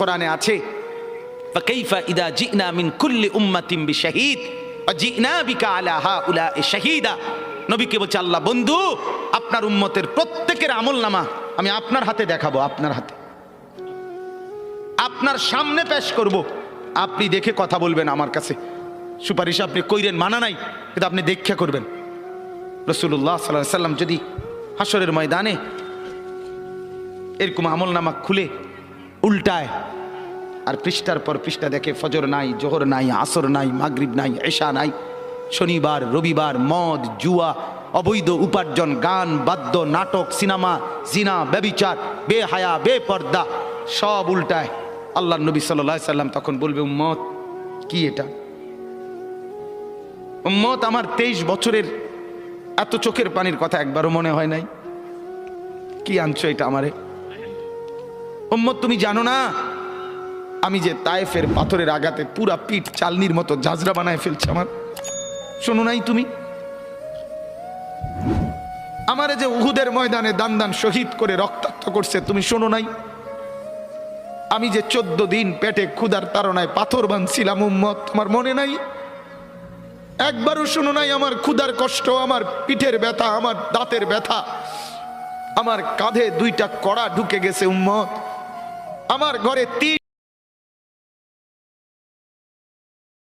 কোরআনে আছে, ফাকাইফা ইদা জিনা মিন কুল্লি উম্মাতিন বিশাহিদ ওয়া জিনা বিকা আলা হাউলা'i শাহিদা। নবীকে বলছে আল্লাহ, বন্ধু আপনার উম্মতের প্রত্যেকের আমলনামা আমি আপনার হাতে দেখাবো, আপনার হাতে, আপনার সামনে পেশ করব, আপনি দেখে কথা বলবেন। আমার কাছে সুপারিশ আপনি কইরেন, মানা নাই, কিন্তু আপনি দেখে করবেন। রাসূলুল্লাহ সাল্লাল্লাহু আলাইহি সাল্লাম যদি হাসরের ময়দানে এরকম আমলনামা খুলে উল্টায় আর পৃষ্ঠার পর পৃষ্ঠা দেখে ফজর নাই, জোহর নাই, আসর নাই, মাগরিব নাই, এশা নাই, শনিবার রবিবার, মদ জুয়া, অবৈধ উপার্জন, গান বাদ্য, নাটক, সিনেমা, জিনা, ব্যভিচার, বেহায়া, বেপর্দা সব উল্টায়। আল্লাহ নবী সাল্লাল্লাহু আলাইহি সাল্লাম তখন বলবে, উম্মত কি এটা? উম্মত আমার 23 বছরের এত চোখের পানির কথা একবারও মনে হয় নাই? কি আনছো এটা আমারে? উম্মত তুমি জানো না আমি যে তায়েফের পাথরের আঘাতে পুরা পিঠ চালনির মতো জাজরা বানায় ফেলছে আমার? শোনো নাই তুমি? আমারে যে উহুদের ময়দানে দান দান শহীদ করে রক্তাক্ত করছে, তুমি শোনো নাই? আমি যে 14 দিন পেটে ক্ষুধার তাড়নায় পাথর বাঁধছিলাম, উম্মত তোমার মনে নাই? একবারও শোনো নাই আমার ক্ষুধার কষ্ট, আমার পিঠের ব্যথা, আমার দাঁতের ব্যথা, আমার কাঁধে 2টা কড়া ঢুকে গেছে উম্মত, আমার ঘরে 3